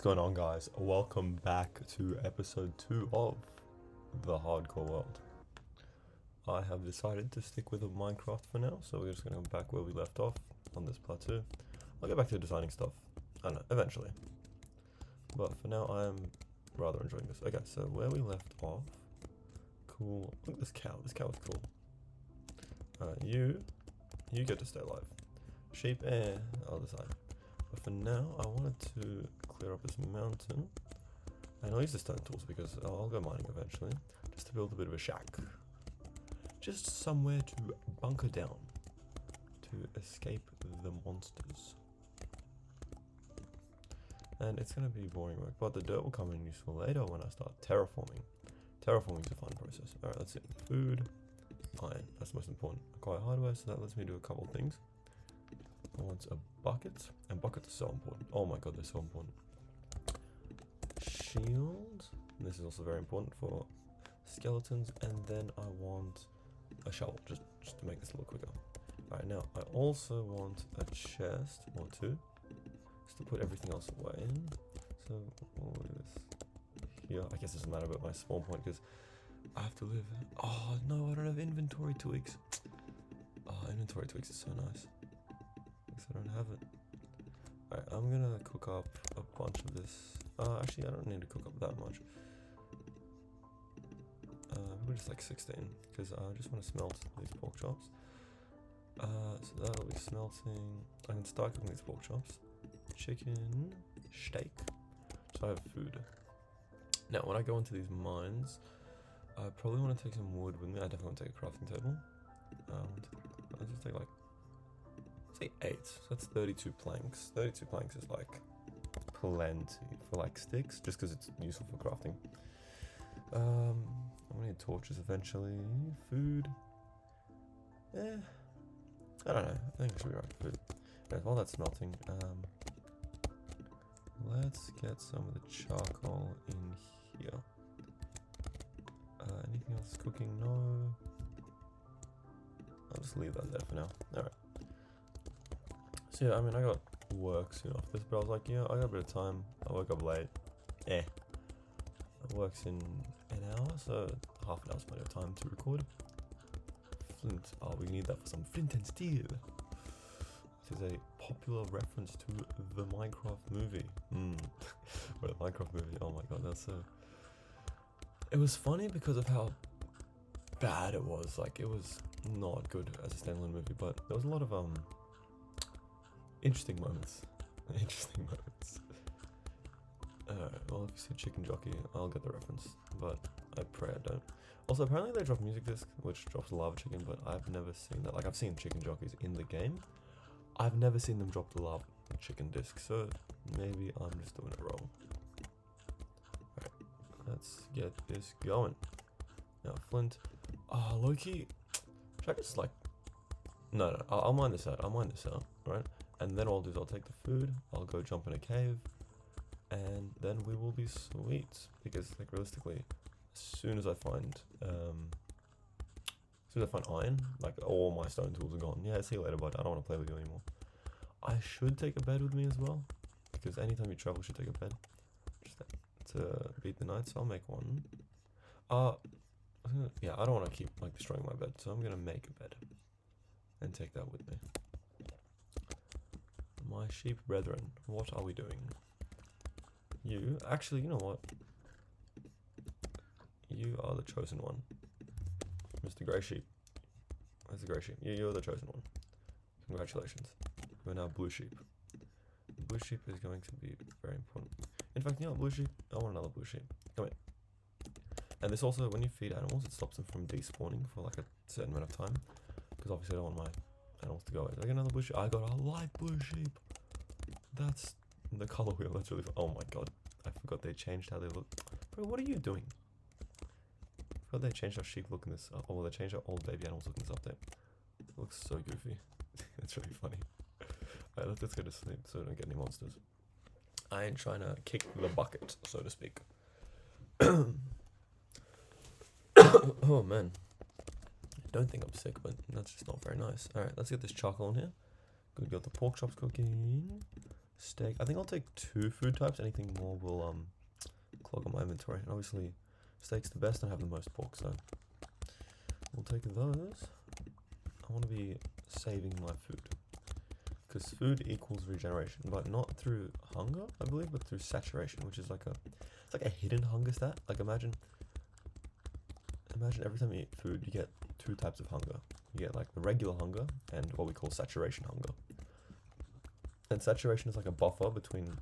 Going on, guys? Welcome back to episode 2 of the Hardcore World. I have decided to stick with Minecraft for now, so we're just going to go back where we left off on this part 2. I'll get back to designing stuff, I don't know, eventually. But for now, I am rather enjoying this. Okay, so where we left off, cool. Look at this cow is cool. You get to stay alive. Sheep, I'll decide. But for now, I wanted to clear up this mountain. And I'll use the stone tools because I'll go mining eventually. Just to build a bit of a shack. Just somewhere to bunker down. To escape the monsters. And it's going to be boring work, but the dirt will come in useful later when I start terraforming. Terraforming is a fun process. Alright, let's see. Food, iron. That's the most important. Acquire hardware, so that lets me do a couple things. I want a bucket, and buckets are so important. Oh my god, they're so important. Shield, this is also very important for skeletons, and then I want a shovel, just to make this a little quicker. Alright, now I also want a chest, or two, just to put everything else away in. So, we'll do this here. I guess it doesn't matter about my spawn point, because I have to live. Oh no, I don't have inventory tweaks. Oh, inventory tweaks is so nice. I don't have it. Alright, I'm gonna cook up a bunch of this. Actually, I don't need to cook up that much. We're just like 16, because I just want to smelt these pork chops. So that'll be smelting. I can start cooking these pork chops. Chicken, steak. So I have food. Now, when I go into these mines, I probably want to take some wood with me. I definitely want to take a crafting table. I'll just take like 8, so that's 32 planks. 32 planks is like plenty for like sticks, just because it's useful for crafting. I'm gonna need torches eventually. Food, I don't know, I think I should be right for food. Anyway, while that's smelting, let's get some of the charcoal in here. Anything else cooking? No, I'll just leave that there for now. Alright. So yeah, I mean, I got work soon after this, but I was like, yeah, I got a bit of time. I woke up late. It works in an hour, so half an hour's plenty of time to record. Flint. Oh, we need that for some flint and steel. This is a popular reference to the Minecraft movie. Or the Minecraft movie. Oh my god, that's so. It was funny because of how bad it was. Like, it was not good as a standalone movie, but there was a lot of interesting moments. Well, if you see Chicken Jockey, I'll get the reference, but I pray I don't. Also, apparently they drop music disc, which drops lava chicken, but I've never seen that. Like, I've seen Chicken Jockeys in the game. I've never seen them drop the lava chicken disc, so maybe I'm just doing it wrong. Alright, let's get this going. Now, flint. Oh, Loki. Should I just, like... No, I'll mine this out. Right? And then what I'll do is I'll take the food, I'll go jump in a cave, and then we will be sweet. Because, like, realistically, as soon as I find iron, like, all my stone tools are gone. Yeah, see you later, bud. I don't want to play with you anymore. I should take a bed with me as well, because anytime you travel, you should take a bed. Just to beat the night, so I'll make one. Yeah, I don't want to keep, like, destroying my bed, so I'm going to make a bed. And take that with me. My sheep brethren, what are we doing? You, actually, you know what? You are the chosen one. Mr. Grey Sheep. Where's the Grey Sheep? You're the chosen one. Congratulations. We're now Blue Sheep. Blue Sheep is going to be very important. In fact, you know what, Blue Sheep? I want another Blue Sheep. Come here. And this also, when you feed animals, it stops them from despawning for like a certain amount of time. Because obviously I don't want my animals to go away. Did I get another blue sheep? I got a light blue sheep. That's the color wheel. That's really fun. Oh my god. I forgot they changed how they look. Bro, what are you doing? I forgot they changed how sheep look in this. They changed how old baby animals look in this update. It looks so goofy. It's really funny. Alright, let's go to sleep so we don't get any monsters. I ain't trying to kick the bucket, so to speak. Oh man. Don't think I'm sick, but that's just not very nice. Alright, let's get this charcoal in here. Good, got the pork chops cooking. Steak. I think I'll take 2 food types. Anything more will clog up my inventory. And obviously, steak's the best and have the most pork, so we'll take those. I want to be saving my food because food equals regeneration, but not through hunger, I believe, but through saturation, which is like it's like a hidden hunger stat. Like imagine every time you eat food, you get 2 types of hunger. You get like the regular hunger and what we call saturation hunger. And saturation is like a buffer between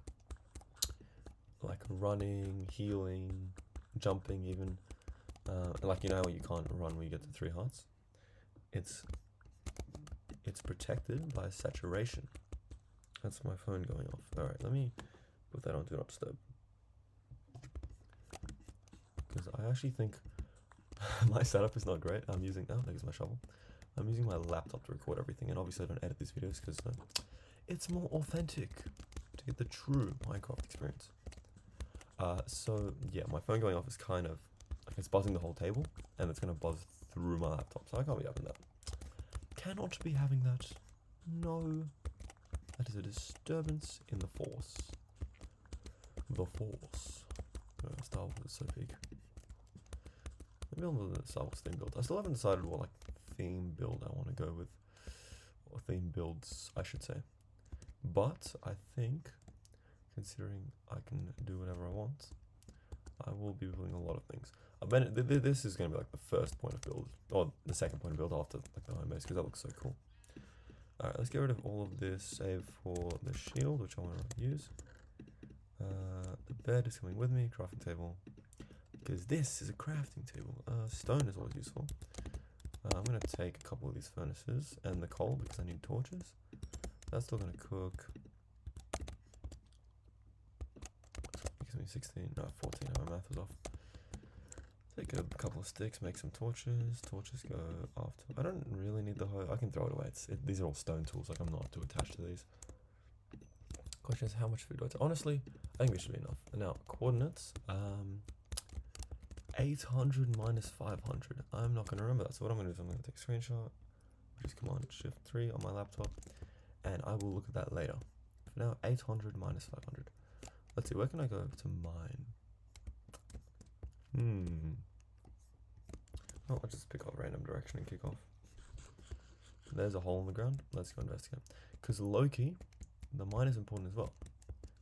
like running, healing, jumping even. Like you know how you can't run when you get to 3 hearts? It's protected by saturation. That's my phone going off. Alright, let me put that on Do Not Disturb. Because I actually think my setup is not great. I'm using, there's my shovel. I'm using my laptop to record everything, and obviously I don't edit these videos because it's more authentic to get the true Minecraft experience. So yeah, my phone going off is kind of like it's buzzing the whole table, and it's gonna buzz through my laptop, so I can't be having that. Cannot be having that. No, that is a disturbance in the force. The force. Star Wars is so big. Maybe I'll do the Star Wars theme build. I still haven't decided what like theme build I want to go with, or theme builds I should say. But I think, considering I can do whatever I want, I will be building a lot of things. This is going to be like the first point of build, or the second point of build after like the home base, because that looks so cool. Alright, let's get rid of all of this, save for the shield, which I want to use. The bed is coming with me, crafting table, because this is a crafting table. Stone is always useful. I'm going to take a couple of these furnaces and the coal, because I need torches. That's still going to cook. It gives me 16, no 14, my math was off. Take a couple of sticks, make some torches. Torches go after. I don't really need the hoe. I can throw it away. These are all stone tools. Like I'm not too attached to these. Question is, how much food do I take? Honestly, I think this should be enough. And now coordinates. 800 minus 500. I'm not going to remember that. So what I'm going to do is I'm going to take a screenshot. Just Command Shift 3 on my laptop, and I will look at that later. For now, 800 minus 500. Let's see. Where can I go to mine? Oh, I'll just pick up a random direction and kick off. There's a hole in the ground. Let's go investigate. Because low-key, the mine is important as well.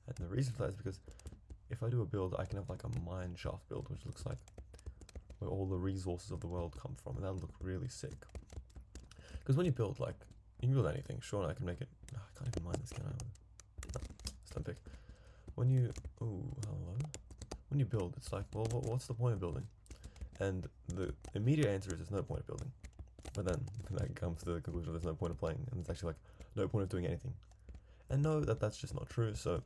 And the reason for that is because if I do a build, I can have like a mine shaft build, which looks like where all the resources of the world come from. And that'll look really sick. Because when you build, like, you can build anything. Sure, I can make it. Oh, I can't even mine this, can I? No, stone pick. When you. Oh, hello. When you build, it's like, well, what's the point of building? And the immediate answer is there's no point of building. But then that comes to the conclusion there's no point of playing, and it's actually like no point of doing anything. And no, that's just not true. So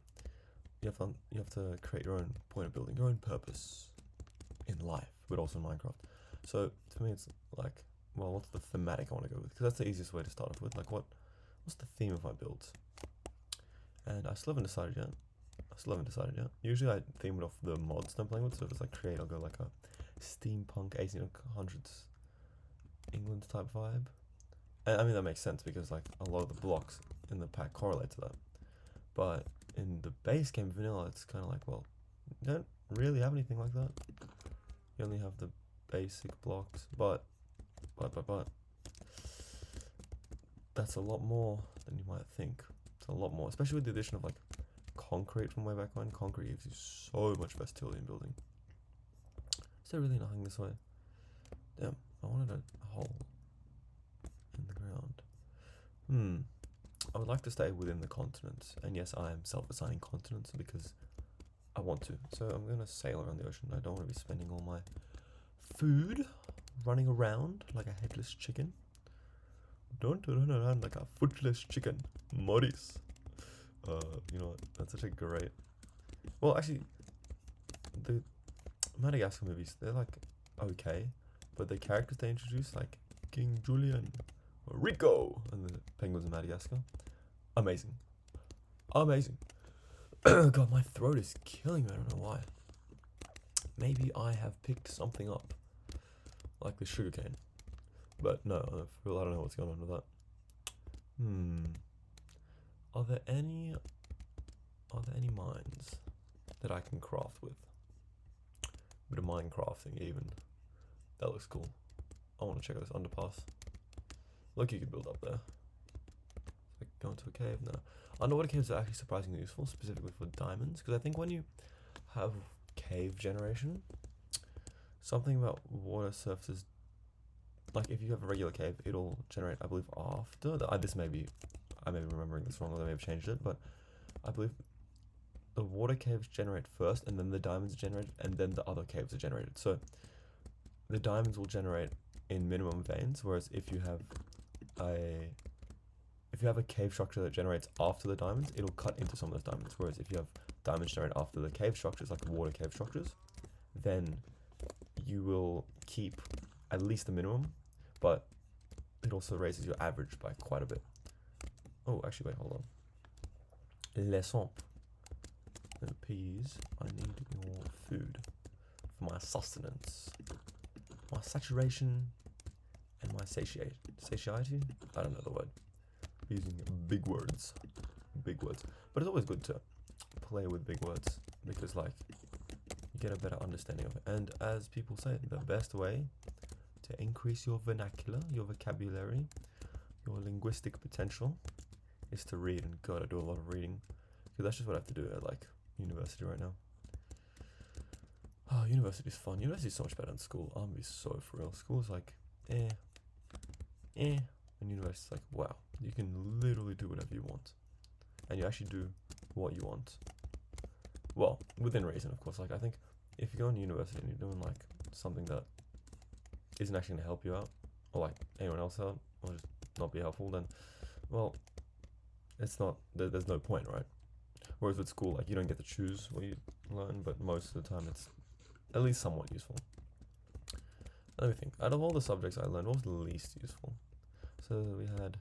you have to create your own point of building, your own purpose in life, but also in Minecraft. So for me, it's like, well, what's the thematic I want to go with? Because that's the easiest way to start off with. Like, what's the theme of my builds? And I still haven't decided yet. Usually I theme it off the mods I'm playing with. So if it's like create, I'll go like a steampunk 1800s England type vibe. And I mean that makes sense because like a lot of the blocks in the pack correlate to that. But in the base game vanilla, it's kind of like, well, you don't really have anything like that. You only have the basic blocks, but that's a lot more than you might think. It's a lot more, especially with the addition of like concrete from way back when. Concrete gives you so much versatility in building. Is there really nothing this way? Damn, I wanted a hole in the ground. I would like to stay within the continents, and yes, I am self-assigning continents because I want to. So I'm gonna sail around the ocean. I don't want to be spending all my food running around like a headless chicken. Don't run around like a footless chicken, Maurice. You know what? That's such a great. Well, actually, the Madagascar movies, they're like okay, but the characters they introduce, like King Julian, or Rico, and the penguins in Madagascar, amazing. God, my throat is killing me. I don't know why. Maybe I have picked something up, like the sugarcane. But no, I don't know what's going on with that. Are there any Are there any mines that I can craft with? Bit of mine crafting even. That looks cool. I want to check out this underpass. Look, you could build up there. Like go into a cave now. Underwater caves are actually surprisingly useful, specifically for diamonds, because I think when you have cave generation, something about water surfaces, like if you have a regular cave, it'll generate, I believe, after. This may be, I may be remembering this wrong, or they may have changed it, but I believe the water caves generate first, and then the diamonds are generated, and then the other caves are generated. So the diamonds will generate in minimum veins, whereas if you have a cave structure that generates after the diamonds, it'll cut into some of those diamonds. Whereas if you have diamonds generate after the cave structures, like the water cave structures, then you will keep at least the minimum, but it also raises your average by quite a bit. Oh, actually, wait, hold on. Les hommes. No peas. I need your food for my sustenance, my saturation, and my satiety. Satiety? I don't know the word. Using big words. Big words. But it's always good to play with big words because, like, you get a better understanding of it. And as people say, the best way to increase your vernacular, your vocabulary, your linguistic potential is to read. And God, I do a lot of reading because that's just what I have to do at, like, university right now. Oh, university's fun. University's so much better than school. I'm gonna be so for real. School's like, and university's like, wow, you can literally do whatever you want, and you actually do what you want. Well, within reason, of course. Like, I think if you're going to university and you're doing like something that isn't actually gonna help you out, or like anyone else out, or just not be helpful, then, well, it's not. There's no point, right? Whereas with school, like, you don't get to choose what you learn, but most of the time it's at least somewhat useful. Let me think. Out of all the subjects I learned, what was the least useful? So we had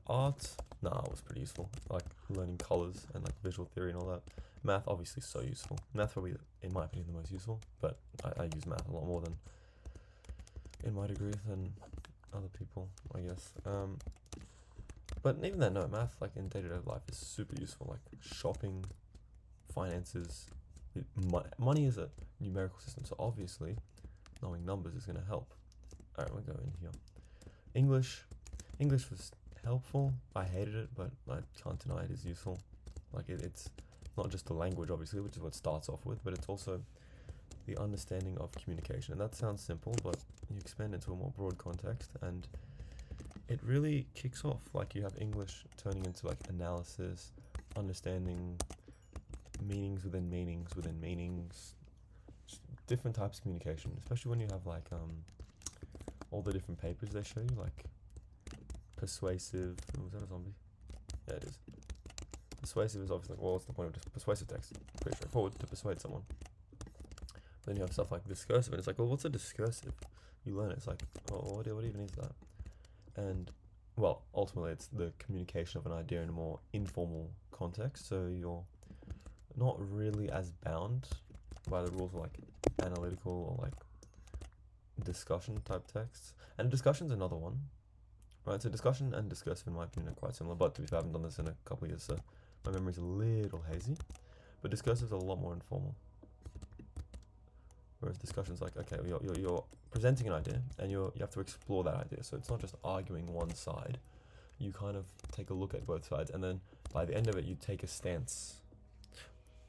art. Nah, it was pretty useful. Like learning colors and like visual theory and all that. Math, obviously, so useful. Math probably, in my opinion, the most useful. But I use math a lot more than in my degree than other people, I guess. But even then, no, math, like in day-to-day life, is super useful. Like shopping, finances, money is a numerical system, so obviously knowing numbers is going to help. Alright, we'll go in here. English was helpful. I hated it, but I can't deny it is useful. Like it's not just the language, obviously, which is what it starts off with, but it's also the understanding of communication. And that sounds simple, but you expand into a more broad context, and it really kicks off. Like you have English turning into like analysis, understanding meanings within meanings within meanings, just different types of communication, especially when you have like all the different papers they show you, like persuasive. Was that a zombie? Yeah, it is. Persuasive is obviously, well, what's the point of just persuasive text? Pretty straightforward to persuade someone. But then you have stuff like discursive, and it's like, well, what's a discursive? You learn it. It's like, oh, what even is that? And well, ultimately, it's the communication of an idea in a more informal context. So you're not really as bound by the rules of like analytical or like discussion type texts. And discussion's another one, right? So discussion and discursive, in my opinion, are quite similar. But to be fair, I haven't done this in a couple of years, so my memory's a little hazy. But discursive's a lot more informal. Whereas discussion's like, okay, you're presenting an idea, and you have to explore that idea. So it's not just arguing one side. You kind of take a look at both sides, and then by the end of it, you take a stance.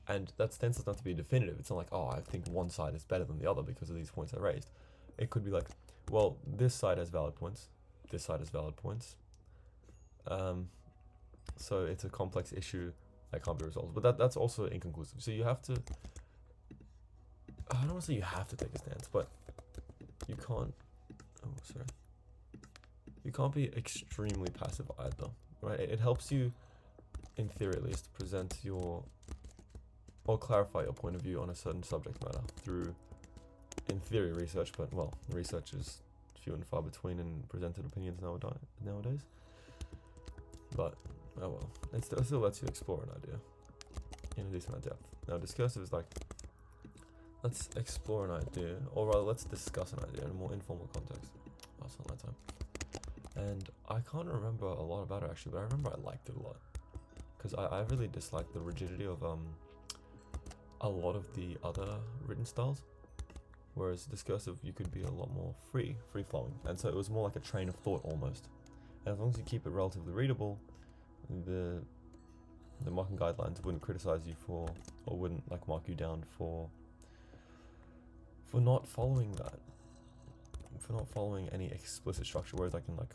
And that stance doesn't have to be definitive. It's not like, oh, I think one side is better than the other because of these points I raised. It could be like, well, this side has valid points. This side has valid points. So it's a complex issue that can't be resolved. But that's also inconclusive. So you have to, I don't want to say you have to take a stance, but you can't, you can't be extremely passive either, right? It helps you, in theory at least, present your, or clarify your point of view on a certain subject matter through, in theory, research, but well, research is few and far between in presented opinions nowadays. But, oh well, it still lets you explore an idea in a decent amount of depth. Now, discursive is like, let's explore an idea, or rather, let's discuss an idea in a more informal context. Oh, it's not that time. And I can't remember a lot about it actually, but I remember I liked it a lot. because I really dislike the rigidity of a lot of the other written styles. Whereas discursive, you could be a lot more free flowing, and so it was more like a train of thought almost. And as long as you keep it relatively readable, the marking guidelines wouldn't criticize you for, or wouldn't like mark you down for not following that, for not following any explicit structure. Whereas I can like,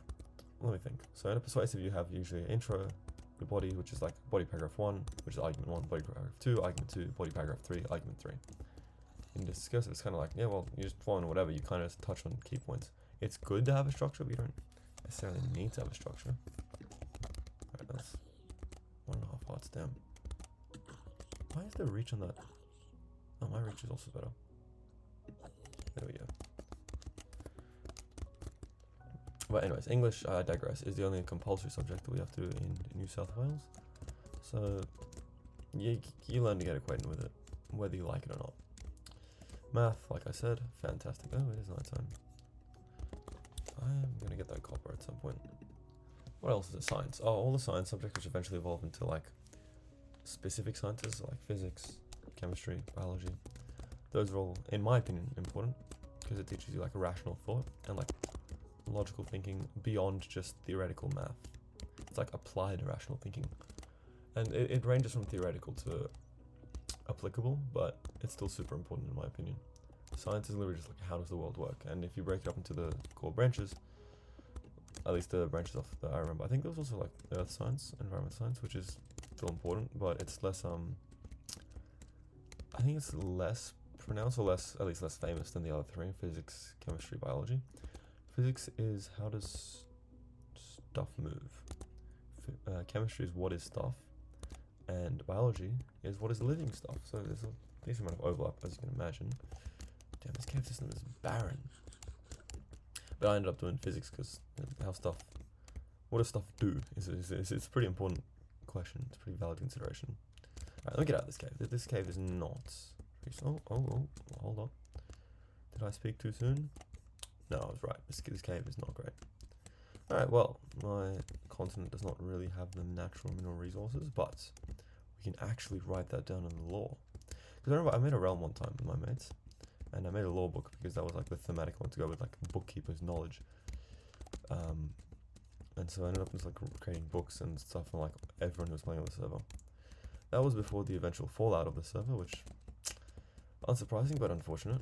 let me think. So in a persuasive, you have usually an intro, the body, which is like body paragraph 1, which is argument 1, body paragraph 2, argument 2, body paragraph 3, argument 3. In discursive, it's kind of like, yeah, well, you just follow whatever, you kind of touch on key points. It's good to have a structure, but you don't necessarily need to have a structure. Alright, that's 1.5 hearts, damn. Why is there reach on that? Oh, my reach is also better. There we go. But anyways, English, I digress, is the only compulsory subject that we have to do in New South Wales. So, you learn to get acquainted with it, whether you like it or not. Math, like I said, fantastic. Oh, it is night time. I am going to get that copper at some point. What else is it? Science. Oh, all the science subjects which eventually evolve into like specific sciences like physics, chemistry, biology. Those are all, in my opinion, important because it teaches you like a rational thought and like logical thinking beyond just theoretical math. It's like applied rational thinking. And it ranges from theoretical to applicable, but it's still super important in my opinion. Science is literally just like how does the world work, and if you break it up into the core branches, at least the branches of that I remember, I think there was also like earth science, environment science, which is still important, but it's less I think it's less pronounced or at least less famous than the other three: physics, chemistry, biology. Physics is how does stuff move. Chemistry is what is stuff, and biology is what is living stuff. So there's a decent amount of overlap, as you can imagine. Damn, this cave system is barren. But I ended up doing physics because what does stuff do? It's a pretty important question. It's a pretty valid consideration. Alright, let me get out of this cave. This cave is not... Oh, hold on. Did I speak too soon? No, I was right. This cave is not great. Alright, well, my continent does not really have the natural mineral resources, but we can actually write that down in the law. Because I remember I made a realm one time with my mates, and I made a law book because that was like the thematic one to go with like bookkeeper's knowledge. And so I ended up just like creating books and stuff for like everyone who was playing on the server. That was before the eventual fallout of the server, which unsurprising but unfortunate.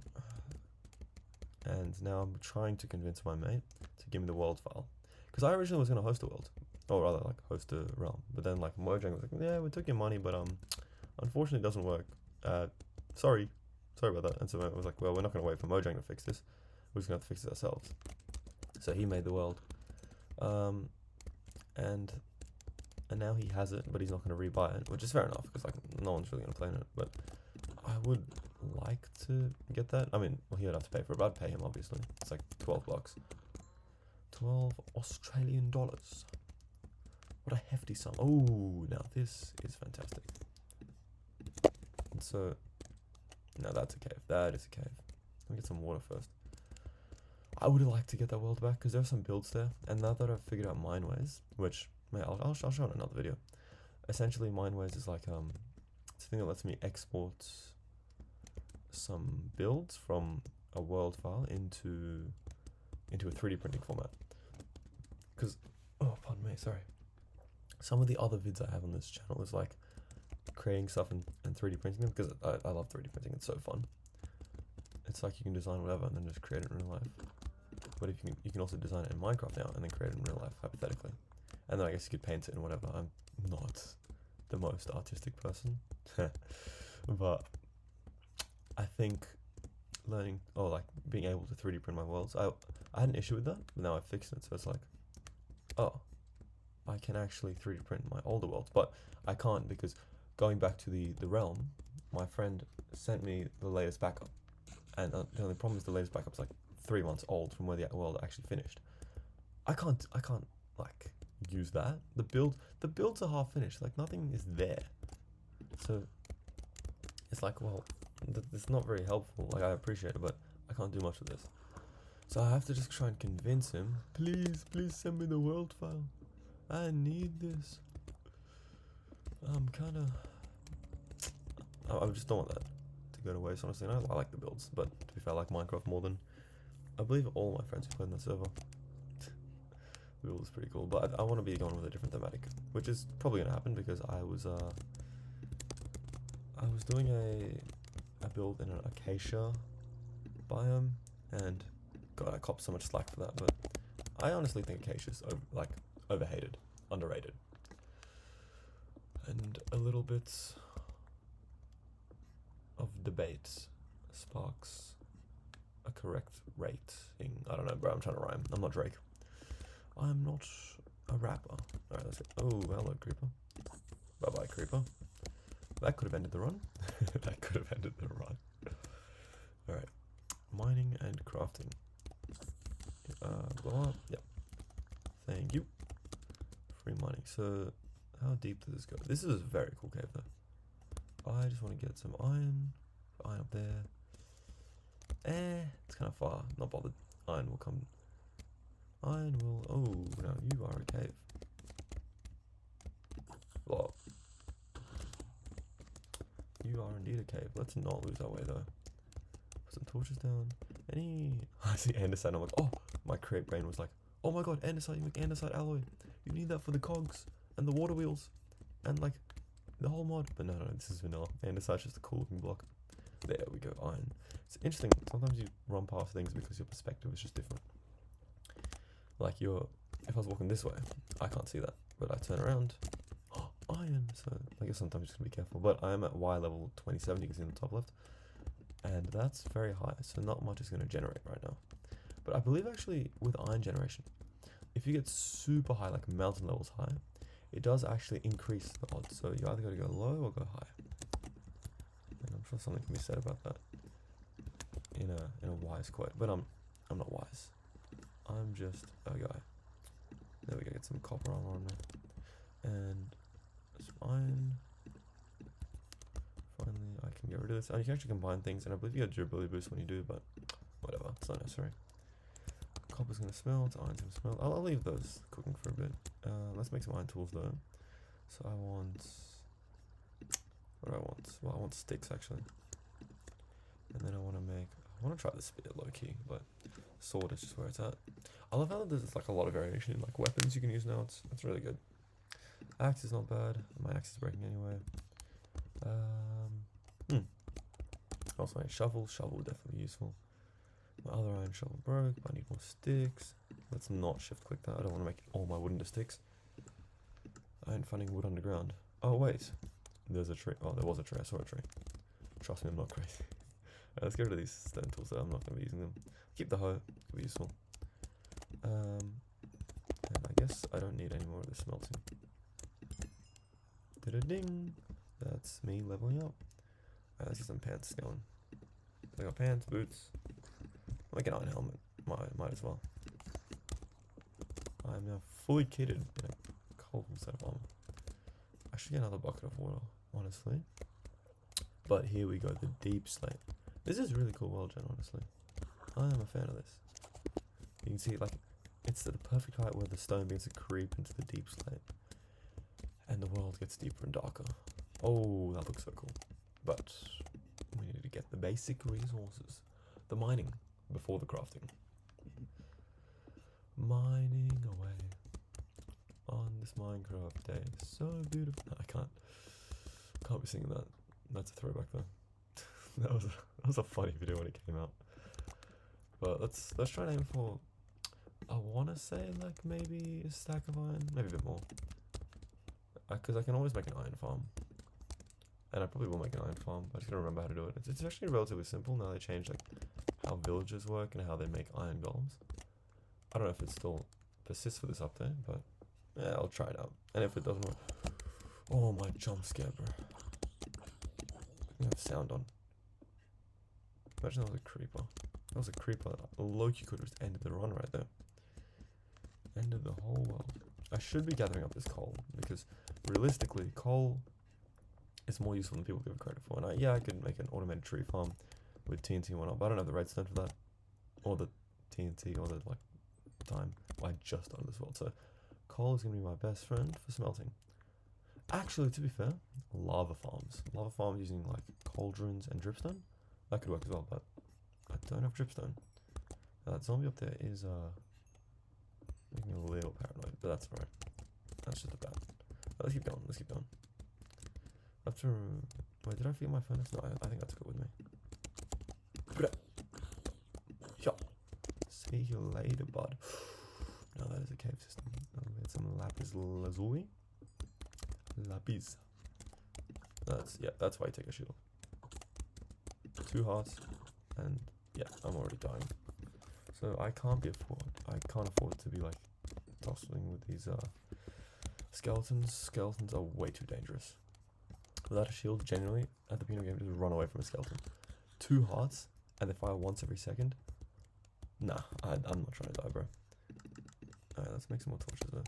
And now I'm trying to convince my mate to give me the world file. Because I originally was going to host a world, or rather like host a realm. But then like Mojang was like, yeah, we took your money, but unfortunately it doesn't work. Sorry about that. And so I was like, well, we're not going to wait for Mojang to fix this. We're just going to have to fix it ourselves. So he made the world. And now he has it, but he's not going to rebuy it, which is fair enough, because like no one's really going to play in it. But I would like to get that. I mean, well, he would have to pay for it, but I'd pay him, obviously. It's like 12 bucks. 12 Australian dollars. What a hefty sum. Oh, now this is fantastic. And so, now that's a cave. That is a cave. Let me get some water first. I would like to get that world back, because there are some builds there. And now that I've figured out Mineways, which, I'll show in another video. Essentially, Mineways is like, it's a thing that lets me export some builds from a world file into a 3D printing format. Because, oh, pardon me, sorry. Some of the other vids I have on this channel is like creating stuff and 3D printing them, because I love 3D printing. It's so fun. It's like you can design whatever and then just create it in real life. But if you can also design it in Minecraft now and then create it in real life, hypothetically. And then I guess you could paint it and whatever. I'm not the most artistic person. But I think learning, or like being able to 3D print my worlds, I had an issue with that, but now I've fixed it. So it's like, oh, I can actually 3D print my older worlds, but I can't, because going back to the realm, my friend sent me the latest backup, and the only problem is the latest backup's like 3 months old from where the world actually finished. I can't like use that. The builds are half finished, like nothing is there. So it's like, well, it's not very helpful. Like, I appreciate it, but I can't do much with this. So I have to just try and convince him, please send me the world file. I need this. I'm kind of... I just don't want that to go to waste, honestly. And I like the builds, but to be fair, I like Minecraft more than... I believe all my friends who played on that server. The build is pretty cool, but I want to be going with a different thematic, which is probably going to happen because I was doing a build in an acacia biome, and God, I copped so much slack for that, but I honestly think acacia's overhated, underrated, and a little bit of debate sparks a correct rating. I don't know, bro. I'm trying to rhyme. I'm not Drake. I'm not a rapper. Alright, let's go. Oh, hello, creeper. Bye-bye, creeper. That could have ended the run. That could have ended the run. Alright. Mining and crafting. Blow up. Yep. Thank you. Free mining. So, how deep does this go? This is a very cool cave, though. I just want to get some iron. Iron up there. It's kind of far. Not bothered. Iron will come. Iron will... Oh, now you are a cave. Well, you are indeed a cave. Let's not lose our way, though. Put some torches down. I see andesite. I'm like, oh, my create brain was like, oh my god, andesite, you make andesite alloy. You need that for the cogs and the water wheels and like the whole mod. But no, this is vanilla. Andesite's just a cool looking block. There we go, iron. It's interesting. Sometimes you run past things because your perspective is just different. Like if I was walking this way, I can't see that, but I turn around. Oh, iron. So I guess sometimes you just gotta be careful. But I am at Y level 27. You can see in the top left. And that's very high, so not much is going to generate right now. But I believe actually with iron generation, if you get super high, like mountain levels high, it does actually increase the odds. So you either got to go low or go high. And I'm sure something can be said about that in a wise quote. But I'm not wise. I'm just a guy. There we go. Get some copper armor on there, and some iron. Finally, I can get rid of this. And you can actually combine things, and I believe you get durability boost when you do, but whatever, it's not necessary. Copper's gonna smelt, iron's gonna smelt. I'll leave those cooking for a bit. Let's make some iron tools though. So I want... What do I want? Well, I want sticks actually. And then I want to try the spear low-key, but sword is just where it's at. I love how there's like a lot of variation in like weapons you can use now. It's really good. Axe is not bad. My axe is breaking anyway. Also, a shovel. Shovel definitely useful. My other iron shovel broke, but I need more sticks. Let's not shift click that. I don't want to make all my wood into sticks. I ain't finding wood underground. Oh wait, there's a tree. Oh, there was a tree. I saw a tree. Trust me, I'm not crazy. Let's get rid of these stone tools. Though. I'm not going to be using them. Keep the hoe. It'll be useful. And I guess I don't need any more of the smelting. Da-da-ding. That's me leveling up. Let's get some pants going. I got pants, boots. I'll make an iron helmet. Might as well. I'm now fully kitted in a cold set of armor. I should get another bucket of water, honestly. But here we go, the deep slate. This is really cool world gen, honestly. I am a fan of this. You can see, like, it's at the perfect height where the stone begins to creep into the deep slate. And the world gets deeper and darker. Oh, that looks so cool. But we need to get the basic resources. The mining before the crafting. Mining away on this Minecraft day. So beautiful. No, I can't be singing that. That's a throwback though. that was a funny video when it came out. But let's try and aim for, I wanna say like maybe a stack of iron, maybe a bit more. Because I can always make an iron farm. And I probably will make an iron farm. I just gotta remember how to do it. It's actually relatively simple now. They changed like how villagers work and how they make iron golems. I don't know if it still persists for this update, but yeah, I'll try it out. And if it doesn't work, oh my jump scare, bro! I have sound on. Imagine that was a creeper. That was a creeper. Loki could have just ended the run right there. Ended the whole world. I should be gathering up this coal because realistically, coal is more useful than people give it credit for. And I could make an automated tree farm with TNT and whatnot, but I don't have the redstone for that, or the TNT, or the like time. I just started this world, so coal is gonna be my best friend for smelting. Actually, to be fair, lava farms. Lava farms using like cauldrons and dripstone. That could work as well, but I don't have dripstone. Now, that zombie up there is making me a little paranoid, but that's alright. That's just a bad. Let's keep going. Let's keep going. After, wait, did I forget my furnace? No, I think I took it with me. Yeah. See you later, bud. No, that is a cave system. I'll get some lapis lazuli. Lapis. That's why I take a shield. 2 hearts, and yeah, I'm already dying. So I can't afford to be like tussling with these skeletons. Skeletons are way too dangerous. Without a shield, generally at the beginning of the game, just run away from a skeleton. 2 hearts, and they fire once every second. Nah, I'm not trying to die, bro. Alright, let's make some more torches though.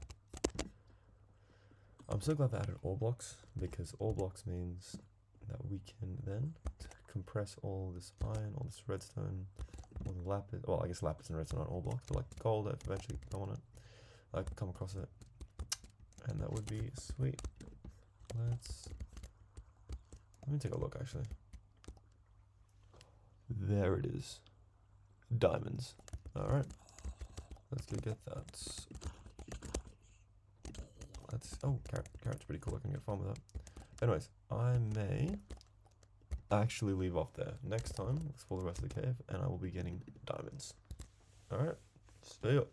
I'm so glad they added ore blocks, because ore blocks means that we can then compress all this iron, all this redstone, all the lapis. Well, I guess lapis and redstone aren't ore blocks, but like gold, if eventually I want it, I come across it, and that would be sweet. Let me take a look actually. There it is. Diamonds. Alright. Let's go get that. Oh, carrot's pretty cool. I can get fun with that. Anyways, I may actually leave off there. Next time, explore the rest of the cave, and I will be getting diamonds. Alright. See ya.